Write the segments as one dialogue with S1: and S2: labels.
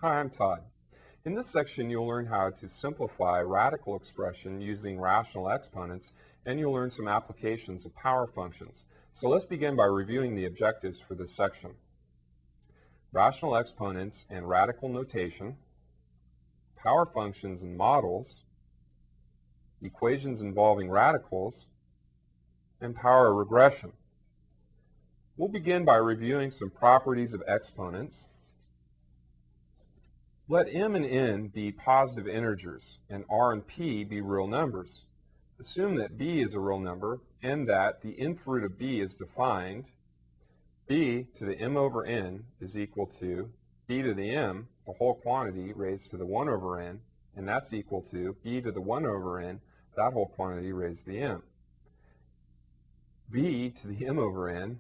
S1: Hi, I'm Todd. In this section, you'll learn how to simplify radical expression using rational exponents, and you'll learn some applications of power functions. So let's begin by reviewing the objectives for this section. Rational exponents and radical notation, power functions and models, equations involving radicals, and power regression. We'll begin by reviewing some properties of exponents. Let m and n be positive integers, and r and p be real numbers. Assume that b is a real number, and that the nth root of b is defined. B to the m over n is equal to b to the m, the whole quantity, raised to the 1 over n, and that's equal to b to the 1 over n, that whole quantity, raised to the m. B to the m over n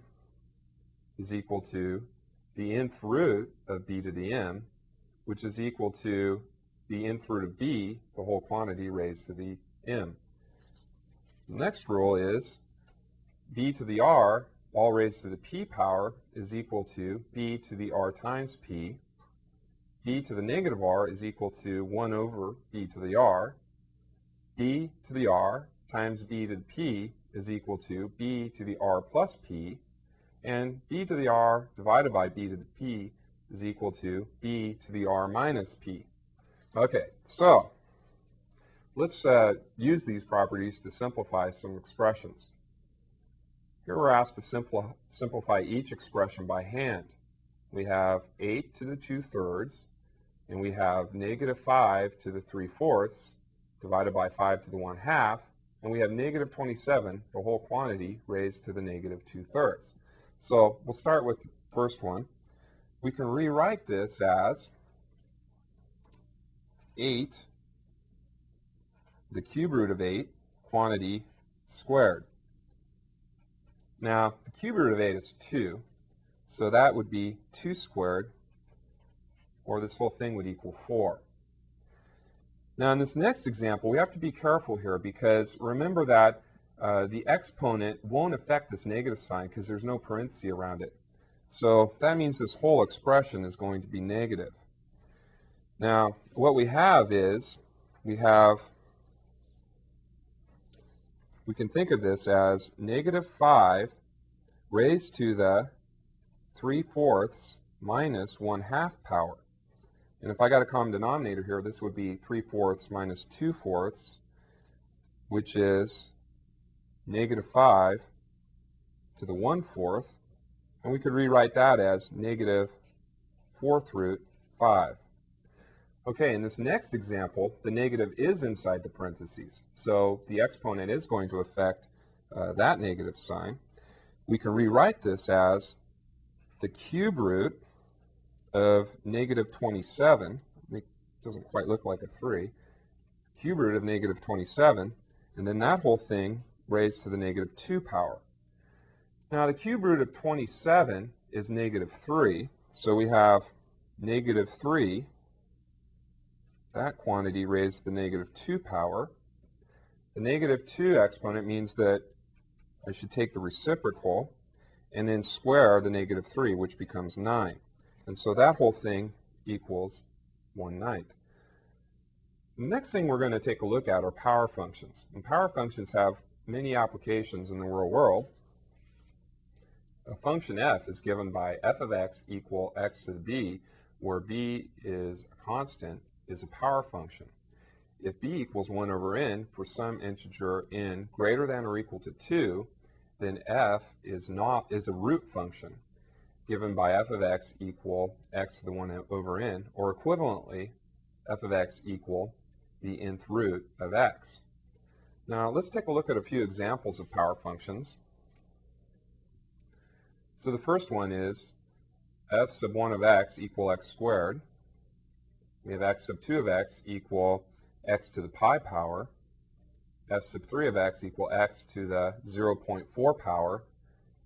S1: is equal to the nth root of b to the m, which is equal to the nth root of b, the whole quantity, raised to the m. The next rule is b to the r, all raised to the p power, is equal to b to the r times p. B to the negative r is equal to 1 over b to the r. B to the r times b to the p is equal to b to the r plus p. And b to the r divided by b to the p is equal to b to the r minus p. Okay, so let's use these properties to simplify some expressions. Here we're asked to simplify each expression by hand. We have 8 to the 2/3, and we have negative 5 to the 3/4 divided by 5 to the 1/2, and we have negative 27, the whole quantity, raised to the negative 2/3. So we'll start with the first one. We can rewrite this as 8, the cube root of 8, quantity squared. Now, the cube root of 8 is 2, so that would be 2 squared, or this whole thing would equal 4. Now, in this next example, we have to be careful here because remember that the exponent won't affect this negative sign because there's no parenthesis around it. So that means this whole expression is going to be negative. Now, what we have is, we can think of this as negative 5 raised to the 3/4 minus 1/2 power. And if I got a common denominator here, this would be 3/4 minus 2/4, which is negative 5 to the 1/4. And we could rewrite that as negative 4th root 5. Okay, in this next example, the negative is inside the parentheses, so the exponent is going to affect that negative sign. We can rewrite this as the cube root of negative 27. It doesn't quite look like a 3. Cube root of negative 27, and then that whole thing raised to the negative 2 power. Now, the cube root of 27 is negative 3, so we have negative 3, that quantity raised to the negative 2 power. The negative 2 exponent means that I should take the reciprocal and then square the negative 3, which becomes 9. And so that whole thing equals 1/9. The next thing we're going to take a look at are power functions. And power functions have many applications in the real world. A function f is given by f of x equal x to the b, where b is a constant, is a power function. If b equals 1 over n for some integer n greater than or equal to 2, then f is a root function given by f of x equal x to the 1 over n, or equivalently, f of x equal the nth root of x. Now, let's take a look at a few examples of power functions. So the first one is f sub 1 of x equal x squared. We have x sub 2 of x equal x to the pi power. F sub 3 of x equal x to the 0.4 power.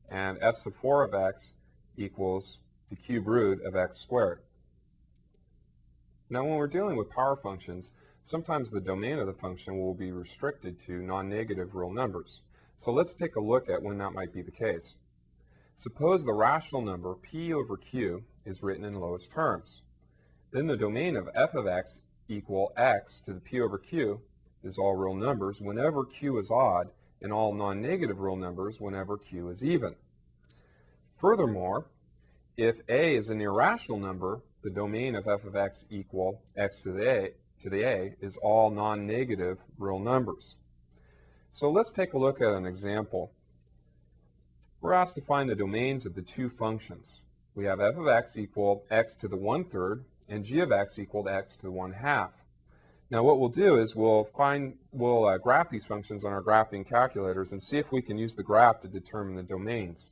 S1: And f sub 4 of x equals the cube root of x squared. Now, when we're dealing with power functions, sometimes the domain of the function will be restricted to non-negative real numbers. So let's take a look at when that might be the case. Suppose the rational number p over q is written in lowest terms. then the domain of f of x equal x to the p over q is all real numbers whenever q is odd, and all non-negative real numbers whenever q is even. Furthermore, if a is an irrational number, the domain of f of x equal x to the a is all non-negative real numbers. So let's take a look at an example. We're asked to find the domains of the two functions. We have f of x equal x to the 1/3 and g of x equal x to the 1/2. Now what we'll do is we'll graph these functions on our graphing calculators and see if we can use the graph to determine the domains.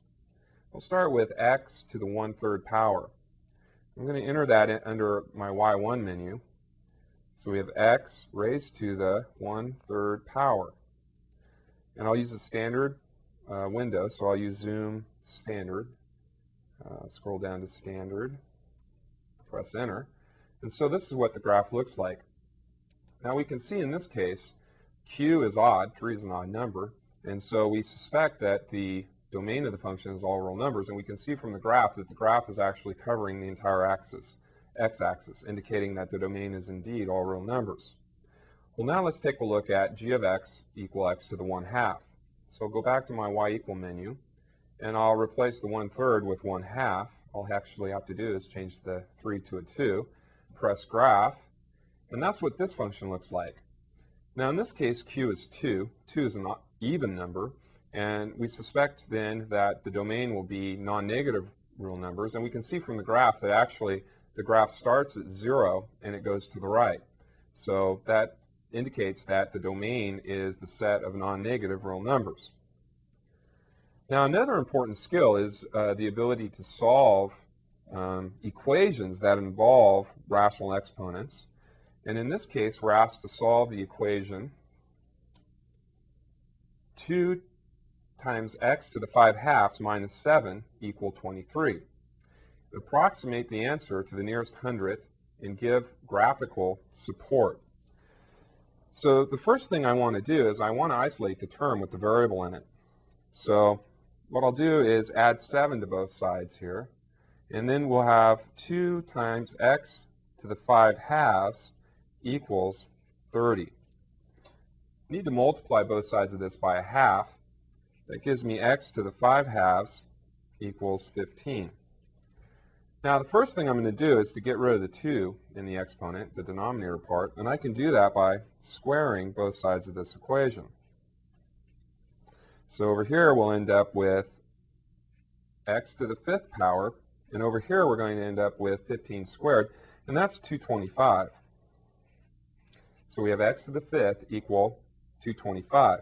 S1: We'll start with x to the 1/3 power. I'm going to enter that under my y1 menu. So we have x raised to the 1/3 power. And I'll use a standard window, so I'll use zoom standard. Scroll down to standard, press enter. And so this is what the graph looks like. Now we can see in this case, q is odd, 3 is an odd number, and so we suspect that the domain of the function is all real numbers, and we can see from the graph that the graph is actually covering the entire axis, x-axis, indicating that the domain is indeed all real numbers. Well, now let's take a look at g of x equal x to the 1/2. So I'll go back to my y equal menu, and I'll replace the 1/3 with 1/2. All I actually have to do is change the 3 to a 2, press graph, and that's what this function looks like. Now in this case, q is 2. 2 is an even number, and we suspect then that the domain will be non-negative real numbers, and we can see from the graph that actually the graph starts at 0 and it goes to the right. So that indicates that the domain is the set of non-negative real numbers. Now another important skill is the ability to solve equations that involve rational exponents. And in this case, we're asked to solve the equation 2 times x to the 5/2 minus 7 equal 23. Approximate the answer to the nearest hundredth and give graphical support. So the first thing I want to do is I want to isolate the term with the variable in it. So what I'll do is add 7 to both sides here, and then we'll have 2 times x to the 5/2 equals 30. I need to multiply both sides of this by a half. That gives me x to the 5/2 equals 15. Now the first thing I'm going to do is to get rid of the 2 in the exponent, the denominator part, and I can do that by squaring both sides of this equation. So over here we'll end up with x to the 5th power, and over here we're going to end up with 15 squared, and that's 225. So we have x to the 5th equal 225.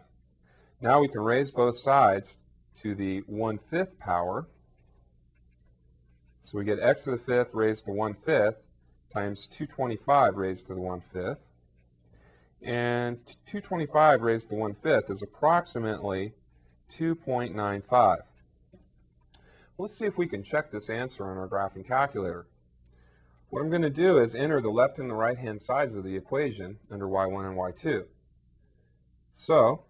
S1: Now we can raise both sides to the 1/5 power. So we get x to the 5th raised to the 1/5 times 225 raised to the 1/5. And 225 raised to the 1/5 is approximately 2.95. Let's see if we can check this answer on our graphing calculator. What I'm going to do is enter the left and the right-hand sides of the equation under y1 and y2. So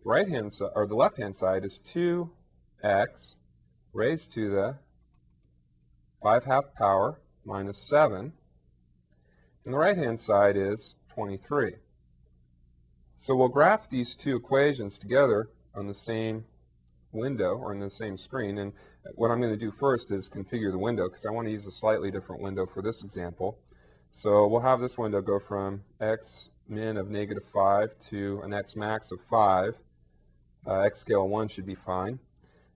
S1: the left-hand side is 2x raised to the 5/2 power minus 7, and the right-hand side is 23. So we'll graph these two equations together on the same window or in the same screen, and what I'm going to do first is configure the window because I want to use a slightly different window for this example. So we'll have this window go from x min of -5 to an x max of 5. X scale 1 should be fine.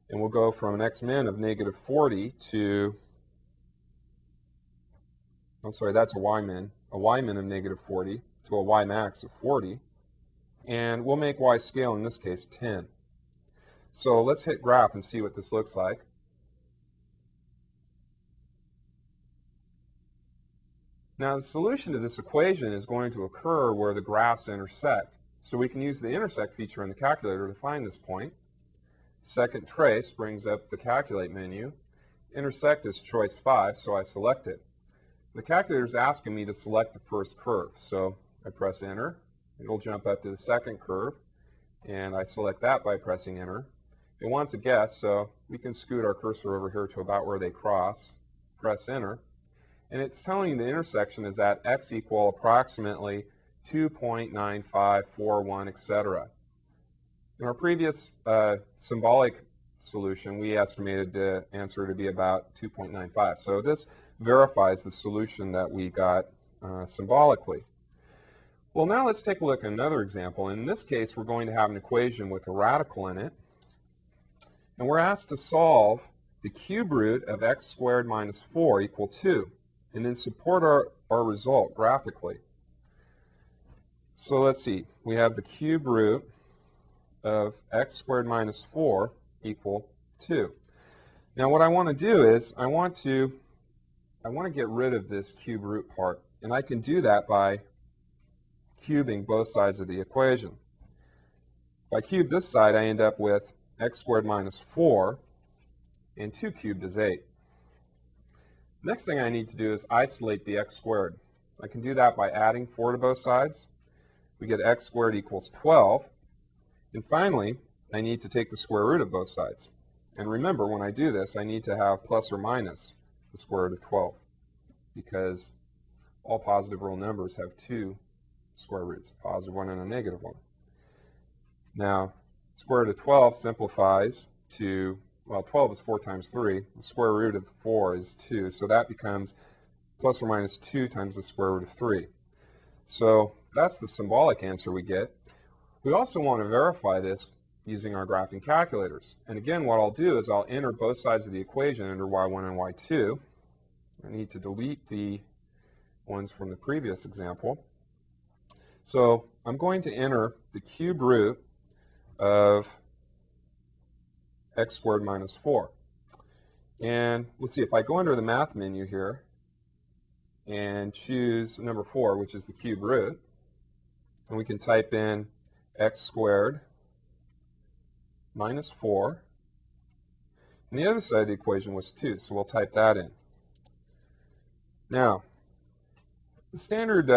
S1: And we'll go from an x min of -40 to, I'm sorry, that's a y min of -40 to a y max of 40. And we'll make y scale, in this case, 10. So let's hit graph and see what this looks like. Now the solution to this equation is going to occur where the graphs intersect. So we can use the intersect feature in the calculator to find this point. Second trace brings up the calculate menu. Intersect is choice 5, so I select it. The calculator is asking me to select the first curve, so I press enter. It'll jump up to the second curve, and I select that by pressing enter. It wants a guess, so we can scoot our cursor over here to about where they cross, press enter, and it's telling you the intersection is at x equal approximately 2.9541, etc. In our previous symbolic solution, we estimated the answer to be about 2.95. So this verifies the solution that we got symbolically. Well, now let's take a look at another example. In this case, we're going to have an equation with a radical in it, and we're asked to solve the cube root of x squared minus 4 equal 2, and then support our result graphically. So let's see. We have the cube root of x squared minus 4 equal 2. Now what I want to do is I want to get rid of this cube root part, and I can do that by cubing both sides of the equation. If I cube this side, I end up with x squared minus 4, and 2 cubed is 8. Next thing I need to do is isolate the x squared. I can do that by adding 4 to both sides. We get x squared equals 12. And finally, I need to take the square root of both sides. And remember, when I do this, I need to have plus or minus the square root of 12, because all positive real numbers have 2 square roots, a positive one and a negative one. Now, square root of 12 simplifies to, well, 12 is 4 times 3. The square root of 4 is 2, so that becomes plus or minus 2 times the square root of 3. So that's the symbolic answer we get. We also want to verify this using our graphing calculators. And again, what I'll do is I'll enter both sides of the equation under y1 and y2. I need to delete the ones from the previous example. So I'm going to enter the cube root of x squared minus 4. And let's see, if I go under the math menu here and choose number 4, which is the cube root, and we can type in x squared minus 4. And the other side of the equation was 2, so we'll type that in. Now, the standard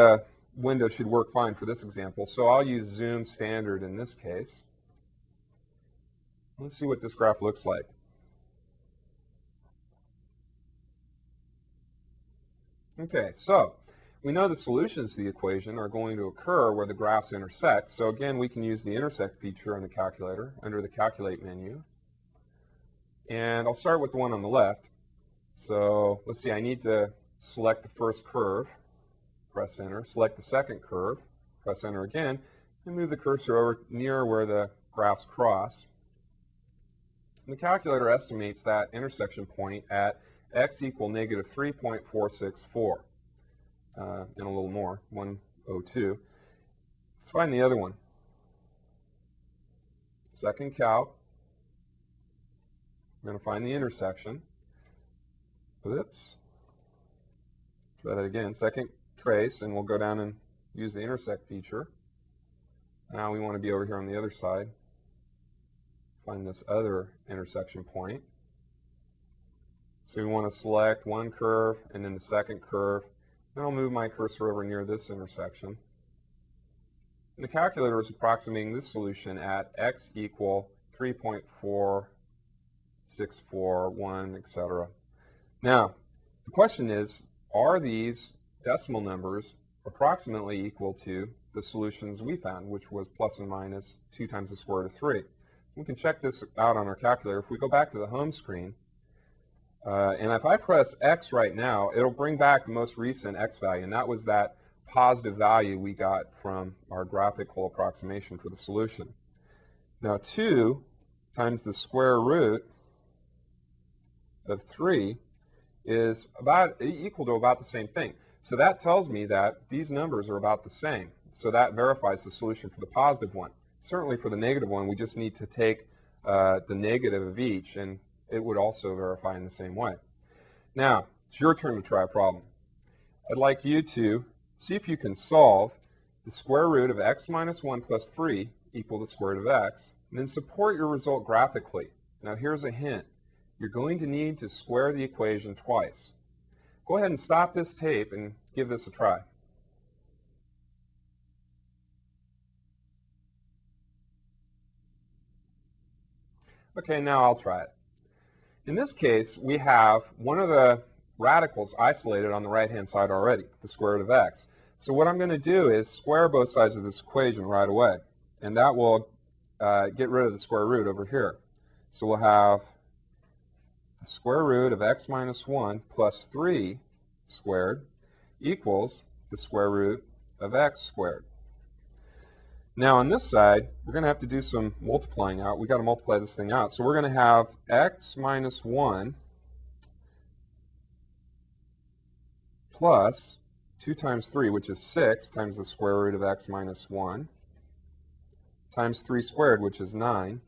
S1: window should work fine for this example, so I'll use Zoom Standard in this case. Let's see what this graph looks like. Okay, so we know the solutions to the equation are going to occur where the graphs intersect. So again, we can use the intersect feature on the calculator under the calculate menu. And I'll start with the one on the left. So let's see, I need to select the first curve, press enter, select the second curve, press enter again, and move the cursor over near where the graphs cross. And the calculator estimates that intersection point at x equal negative 3.464. And a little more, 102. Let's find the other one. Second calc. I'm going to find the intersection. Oops. Try that again. Second trace, and we'll go down and use the intersect feature. Now we want to be over here on the other side. Find this other intersection point. So we want to select one curve and then the second curve. Then I'll move my cursor over near this intersection. And the calculator is approximating this solution at x equal 3.4641, etc. Now, the question is, are these decimal numbers approximately equal to the solutions we found, which was plus and minus 2 times the square root of 3? We can check this out on our calculator. If we go back to the home screen, and if I press X right now, it'll bring back the most recent X value, and that was that positive value we got from our graphical approximation for the solution. Now 2 times the square root of 3 is about equal to about the same thing. So that tells me that these numbers are about the same. So that verifies the solution for the positive one. Certainly for the negative one, we just need to take the negative of each, and it would also verify in the same way. Now, it's your turn to try a problem. I'd like you to see if you can solve the square root of x minus 1 plus 3 equal the square root of x, and then support your result graphically. Now here's a hint. You're going to need to square the equation twice. Go ahead and stop this tape and give this a try. Okay, now I'll try it. In this case, we have one of the radicals isolated on the right-hand side already, the square root of x. So what I'm going to do is square both sides of this equation right away, and that will get rid of the square root over here. So we'll have the square root of x minus 1 plus 3 squared equals the square root of x squared. Now on this side, we're going to have to do some multiplying out. We've got to multiply this thing out. So we're going to have x minus 1 plus 2 times 3, which is 6, times the square root of x minus 1, times 3 squared, which is 9.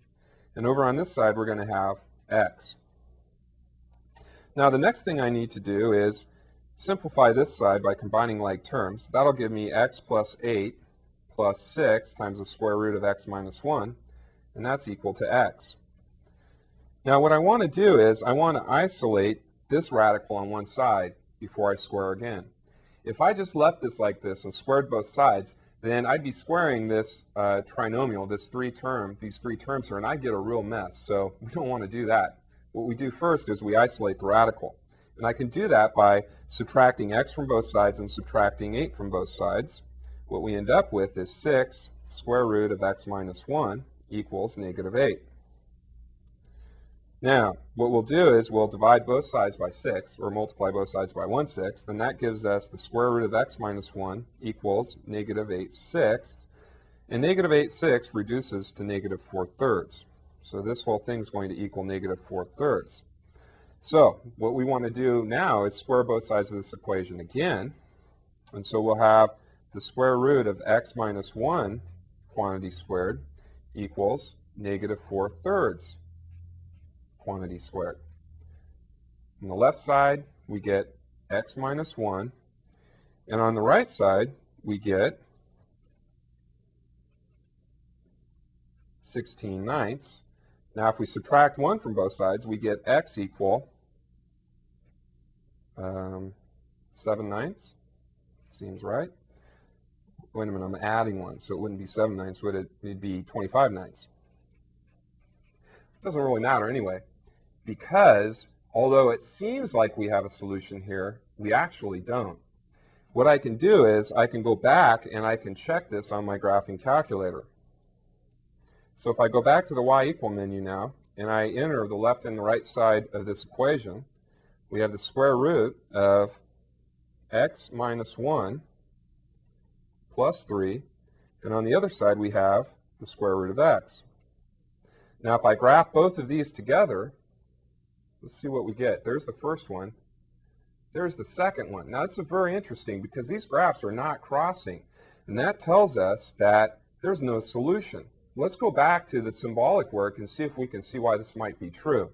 S1: And over on this side, we're going to have x. Now the next thing I need to do is simplify this side by combining like terms. That'll give me x plus 8 plus 6 times the square root of x minus 1, and that's equal to x. Now what I want to do is I want to isolate this radical on one side before I square again. If I just left this like this and squared both sides, then I'd be squaring this trinomial, these three terms here, and I'd get a real mess. So we don't want to do that. What we do first is we isolate the radical. And I can do that by subtracting x from both sides and subtracting 8 from both sides. What we end up with is 6 square root of x minus 1 equals negative 8. Now, what we'll do is we'll divide both sides by 6, or multiply both sides by 1/6, and that gives us the square root of x minus 1 equals negative 8/6. And negative 8/6 reduces to negative 4/3. So this whole thing is going to equal negative 4/3. So what we want to do now is square both sides of this equation again. And so we'll have the square root of x minus 1 quantity squared equals negative 4/3 quantity squared. On the left side, we get x minus 1. And on the right side, we get 16/9. Now, if we subtract 1 from both sides, we get x equal 7/9. Seems right. Wait a minute, I'm adding 1, so it wouldn't be 7/9, would it? It'd be 25/9. It doesn't really matter anyway, because although it seems like we have a solution here, we actually don't. What I can do is I can go back and I can check this on my graphing calculator. So if I go back to the y equal menu now, and I enter the left and the right side of this equation, we have the square root of x minus 1 plus 3, and on the other side we have the square root of x. Now if I graph both of these together, let's see what we get. There's the first one. There's the second one. Now this is very interesting because these graphs are not crossing, and that tells us that there's no solution. Let's go back to the symbolic work and see if we can see why this might be true.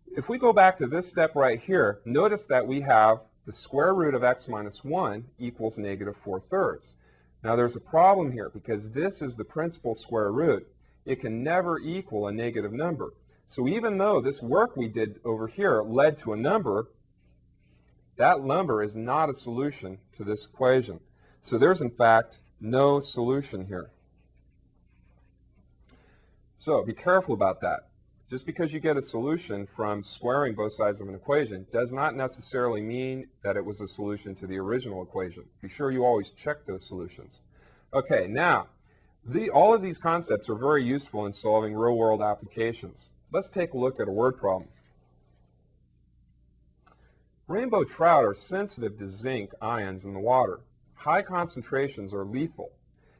S1: If we go back to this step right here, notice that we have the square root of x minus 1 equals negative 4/3. Now there's a problem here because this is the principal square root. It can never equal a negative number. So even though this work we did over here led to a number, that number is not a solution to this equation. So there's in fact no solution here. So be careful about that. Just because you get a solution from squaring both sides of an equation does not necessarily mean that it was a solution to the original equation. Be sure you always check those solutions. Okay, now, all of these concepts are very useful in solving real-world applications. Let's take a look at a word problem. Rainbow trout are sensitive to zinc ions in the water. High concentrations are lethal.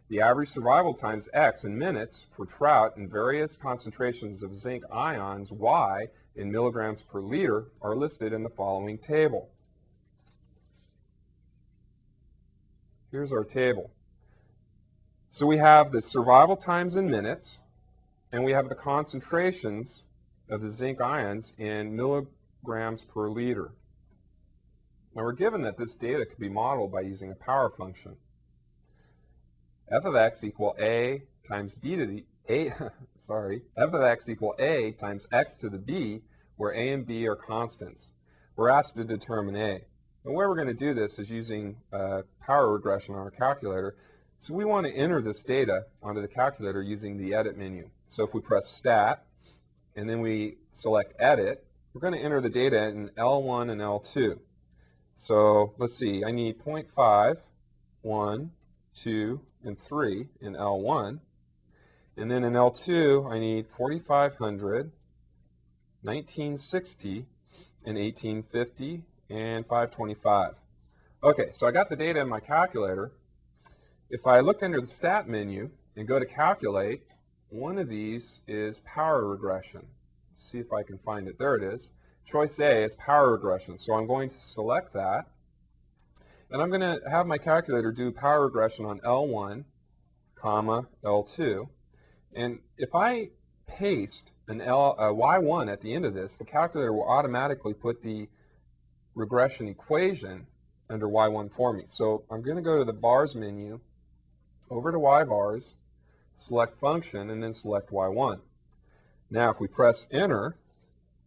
S1: The average survival times X in minutes for trout in various concentrations of zinc ions Y in milligrams per liter are listed in the following table. Here's our table. So we have the survival times in minutes, and we have the concentrations of the zinc ions in milligrams per liter. Now we're given that this data could be modeled by using a power function. F of x equal a times b to the f of x equal a times x to the b, where a and b are constants. We're asked to determine a. The way we're going to do this is using power regression on our calculator. So we want to enter this data onto the calculator using the edit menu. So if we press stat and then we select edit, we're going to enter the data in L1 and L2. So let's see, I need 0.5, 1, 2, and 3 in L1. And then in L2, I need 4,500, 1960, and 1850, and 525. Okay, so I got the data in my calculator. If I look under the Stat menu and go to Calculate, one of these is Power Regression. Let's see if I can find it. There it is. Choice A is Power Regression. So I'm going to select that. And I'm going to have my calculator do power regression on L1, comma, L2. And if I paste an Y1 at the end of this, the calculator will automatically put the regression equation under Y1 for me. So I'm going to go to the bars menu, over to Y bars, select function, and then select Y1. Now if we press enter,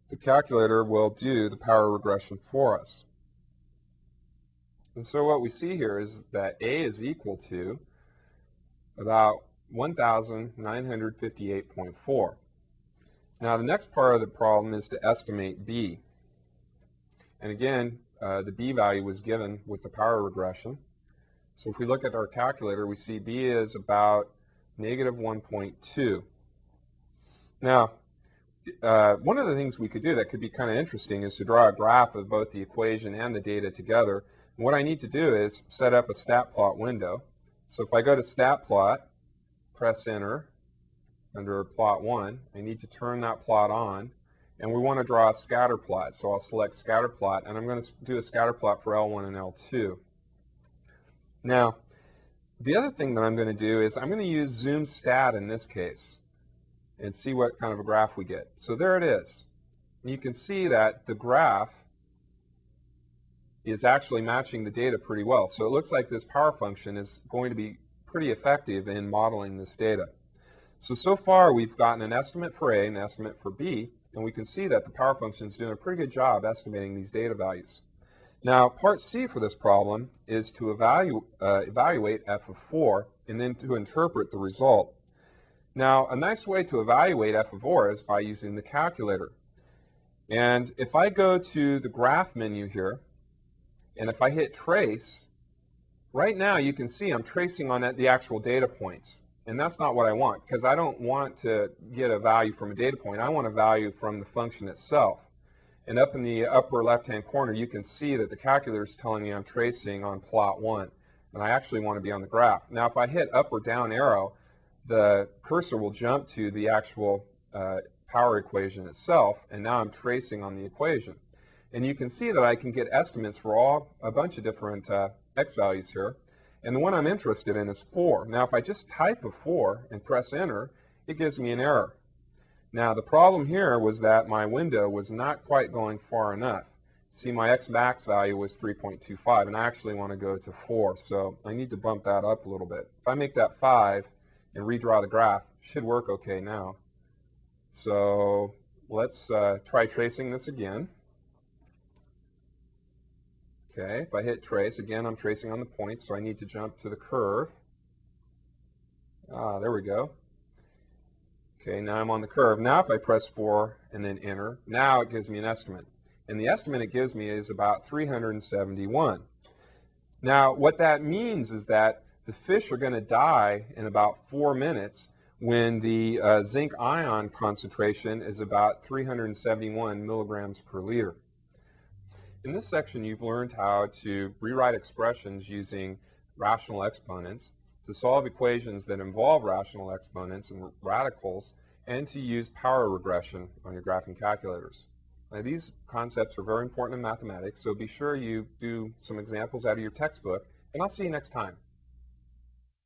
S1: the calculator will do the power regression for us. And so what we see here is that A is equal to about 1,958.4. Now the next part of the problem is to estimate B. And again, the B value was given with the power regression. So if we look at our calculator, we see B is about negative 1.2. Now, one of the things we could do that could be kind of interesting is to draw a graph of both the equation and the data together. And what I need to do is set up a stat plot window. So if I go to stat plot, press enter under plot 1, I need to turn that plot on. And we want to draw a scatter plot. So I'll select scatter plot, and I'm going to do a scatter plot for L1 and L2. Now, the other thing that I'm going to do is I'm going to use zoom stat in this case and see what kind of a graph we get. So there it is. You can see that the graph is actually matching the data pretty well. So it looks like this power function is going to be pretty effective in modeling this data. So far we've gotten an estimate for A and an estimate for B, and we can see that the power function is doing a pretty good job estimating these data values. Now, part C for this problem is to evaluate f of 4 and then to interpret the result. Now, a nice way to evaluate f of 4 is by using the calculator. And if I go to the graph menu here, and if I hit trace, right now you can see I'm tracing on the actual data points. And that's not what I want, because I don't want to get a value from a data point. I want a value from the function itself. And up in the upper left-hand corner, you can see that the calculator is telling me I'm tracing on plot 1. And I actually want to be on the graph. Now, if I hit up or down arrow, the cursor will jump to the actual power equation itself, and now I'm tracing on the equation. And you can see that I can get estimates for a bunch of different x values here. And the one I'm interested in is 4. Now, if I just type a 4 and press enter, it gives me an error. Now, the problem here was that my window was not quite going far enough. See, my x max value was 3.25, and I actually want to go to 4, so I need to bump that up a little bit. If I make that 5 and redraw the graph, it should work okay now. So let's try tracing this again. Okay, if I hit trace, again I'm tracing on the point, so I need to jump to the curve. There we go. Okay, now I'm on the curve. Now if I press 4 and then enter, now it gives me an estimate. And the estimate it gives me is about 371. Now what that means is that the fish are going to die in about 4 minutes when the zinc ion concentration is about 371 milligrams per liter. In this section, you've learned how to rewrite expressions using rational exponents, to solve equations that involve rational exponents and radicals, and to use power regression on your graphing calculators. Now, these concepts are very important in mathematics, so be sure you do some examples out of your textbook, and I'll see you next time.